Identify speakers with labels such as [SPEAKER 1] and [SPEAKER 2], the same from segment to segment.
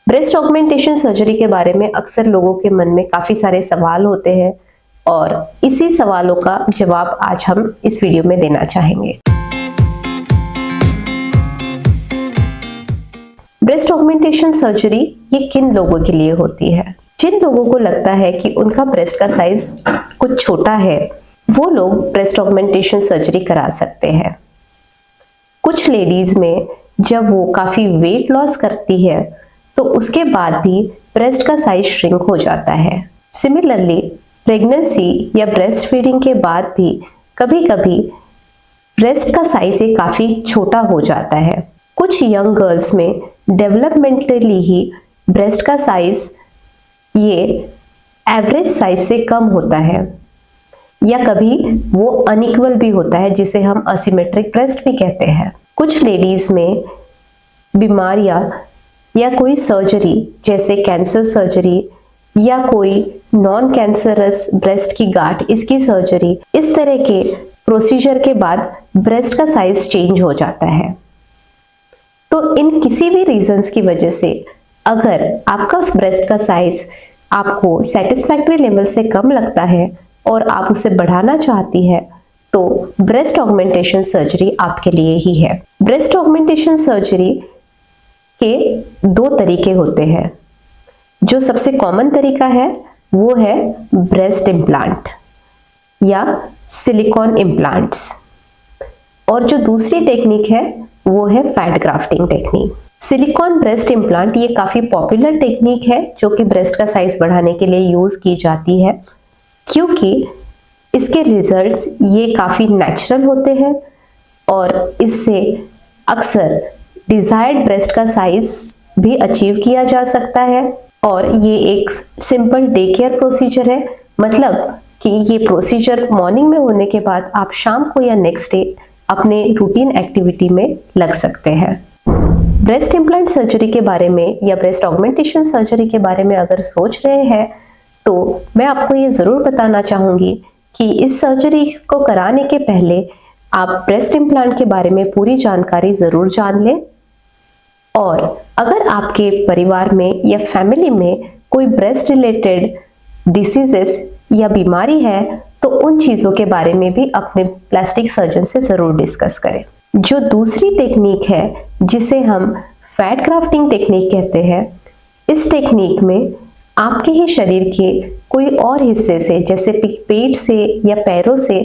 [SPEAKER 1] Breast augmentation surgery के बारे में अक्सर लोगों के मन में काफी सारे सवाल होते हैं और इसी सवालों का जवाब आज हम इस वीडियो में देना चाहेंगे। ब्रेस्ट ऑगमेंटेशन सर्जरी ये किन लोगों के लिए होती है? जिन लोगों को लगता है कि उनका ब्रेस्ट का साइज कुछ छोटा है, वो लोग ब्रेस्ट ऑगमेंटेशन सर्जरी करा सकते हैं। कुछ लेडीज में जब वो काफी वेट लॉस करती है तो उसके बाद भी ब्रेस्ट का साइज श्रिंक हो जाता है। सिमिलरली प्रेगनेंसी या ब्रेस्ट फीडिंग के बाद भी कभी कभी ब्रेस्ट का साइज ये काफी छोटा हो जाता है। कुछ यंग गर्ल्स में डेवलपमेंटली ही ब्रेस्ट का साइज ये एवरेज साइज से कम होता है या कभी वो अनइक्वल भी होता है, जिसे हम असिमेट्रिक ब्रेस्ट भी कहते हैं। कुछ लेडीज में बीमारियां या कोई सर्जरी जैसे कैंसर सर्जरी या कोई नॉन कैंसरस ब्रेस्ट की गांठ, इसकी सर्जरी, इस तरह के प्रोसीजर के बाद ब्रेस्ट का साइज चेंज हो जाता है। तो इन किसी भी रीजंस की वजह से अगर आपका ब्रेस्ट का साइज आपको सेटिस्फैक्टरी लेवल से कम लगता है और आप उसे बढ़ाना चाहती है तो ब्रेस्ट ऑगमेंटेशन सर्जरी आपके लिए ही है। ब्रेस्ट ऑगमेंटेशन सर्जरी के दो तरीके होते हैं। जो सबसे कॉमन तरीका है वो है ब्रेस्ट इम्प्लांट या सिलिकॉन इम्प्लांट्स, और जो दूसरी टेक्निक है वो है fat grafting technique. Silicon breast implant ये काफी पॉपुलर टेक्निक है जो कि ब्रेस्ट का साइज बढ़ाने के लिए यूज की जाती है, क्योंकि इसके रिजल्ट्स ये काफी नेचुरल होते हैं और इससे अक्सर डिजायर्ड ब्रेस्ट का साइज भी अचीव किया जा सकता है। और ये एक सिंपल डे केयर प्रोसीजर है, मतलब कि ये प्रोसीजर मॉर्निंग में होने के बाद आप शाम को या नेक्स्ट डे अपने रूटीन एक्टिविटी में लग सकते हैं। ब्रेस्ट इम्प्लांट सर्जरी के बारे में या ब्रेस्ट ऑगमेंटेशन सर्जरी के बारे में अगर सोच रहे हैं तो मैं आपको ये जरूर बताना चाहूंगी कि इस सर्जरी को कराने के पहले आप ब्रेस्ट इम्प्लांट के बारे में पूरी जानकारी जरूर जान लें। और अगर आपके परिवार में या फैमिली में कोई ब्रेस्ट रिलेटेड डिसीजेस या बीमारी है तो उन चीज़ों के बारे में भी अपने प्लास्टिक सर्जन से ज़रूर डिस्कस करें। जो दूसरी टेक्निक है जिसे हम फैट ग्राफ्टिंग टेक्निक कहते हैं, इस टेक्निक में आपके ही शरीर के कोई और हिस्से से, जैसे पेट से या पैरों से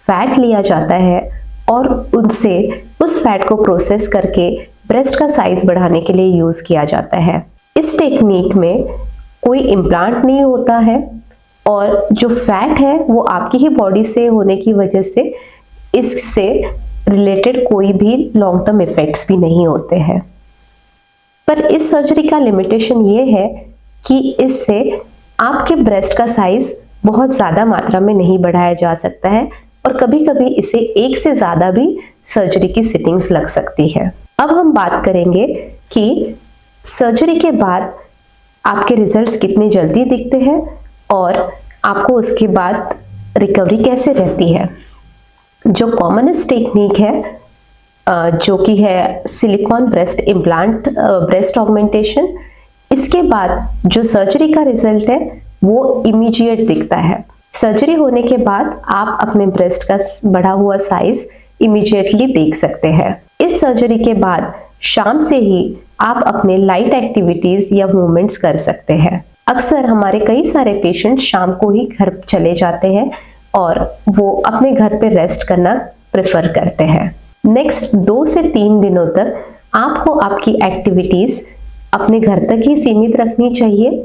[SPEAKER 1] फैट लिया जाता है और उनसे उस फैट को प्रोसेस करके ब्रेस्ट का साइज बढ़ाने के लिए यूज किया जाता है। इस टेक्निक में कोई इम्प्लांट नहीं होता है और जो फैट है वो आपकी ही बॉडी से होने की वजह से इससे रिलेटेड कोई भी लॉन्ग टर्म इफेक्ट्स भी नहीं होते हैं। पर इस सर्जरी का लिमिटेशन ये है कि इससे आपके ब्रेस्ट का साइज बहुत ज्यादा मात्रा में नहीं बढ़ाया जा सकता है और कभी कभी इसे एक से ज्यादा भी सर्जरी की सिटिंग्स लग सकती है। अब हम बात करेंगे कि सर्जरी के बाद आपके रिजल्ट्स कितनी जल्दी दिखते हैं और आपको उसके बाद रिकवरी कैसे रहती है। जो कॉमनेस्ट टेक्निक है जो कि है silicon breast implant breast augmentation, इसके बाद जो सर्जरी का रिजल्ट है वो इमीडिएट दिखता है। सर्जरी होने के बाद आप अपने ब्रेस्ट का बढ़ा हुआ साइज इमीडिएटली देख सकते हैं। इस सर्जरी के बाद शाम से ही आप अपने लाइट एक्टिविटीज या मूवमेंट्स कर सकते हैं। अक्सर हमारे कई सारे पेशेंट शाम को ही घर चले जाते हैं और वो अपने घर पे रेस्ट करना प्रेफर करते हैं। नेक्स्ट 2 से 3 दिनों तक आपको आपकी एक्टिविटीज अपने घर तक ही सीमित रखनी चाहिए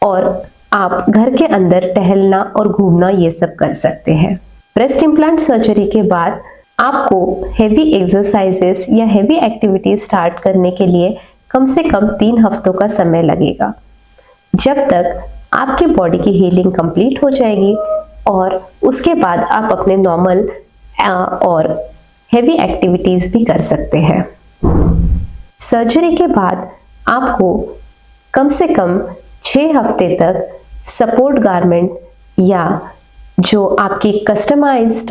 [SPEAKER 1] और आप घर के अंदर टहलना और घूमना ये सब कर सकते हैं। ब्रेस्ट इम्प्लांट सर्जरी के बाद आपको हेवी एक्सरसाइजेस या हेवी एक्टिविटीज स्टार्ट करने के लिए कम से कम 3 हफ्तों का समय लगेगा, जब तक आपके बॉडी की हीलिंग कंप्लीट हो जाएगी और उसके बाद आप अपने नॉर्मल और हेवी एक्टिविटीज भी कर सकते हैं। सर्जरी के बाद आपको कम से कम 6 हफ्ते तक सपोर्ट गारमेंट या जो आपकी कस्टमाइज्ड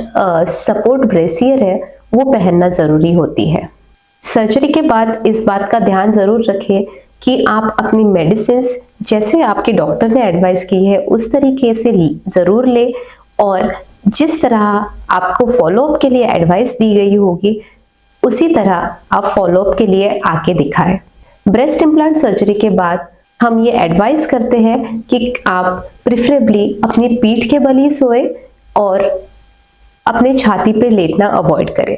[SPEAKER 1] सपोर्ट ब्रेसियर है वो पहनना जरूरी होती है। सर्जरी के बाद इस बात का ध्यान जरूर रखें कि आप अपनी मेडिसिन जैसे आपके डॉक्टर ने एडवाइस की है उस तरीके से ज़रूर ले, और जिस तरह आपको फॉलोअप के लिए एडवाइस दी गई होगी उसी तरह आप फॉलोअप के लिए आके दिखाएं। ब्रेस्ट इम्प्लांट सर्जरी के बाद हम ये एडवाइस करते हैं कि आप प्रिफरेबली अपनी पीठ के बल ही सोए और अपने छाती पे लेटना अवॉइड करें।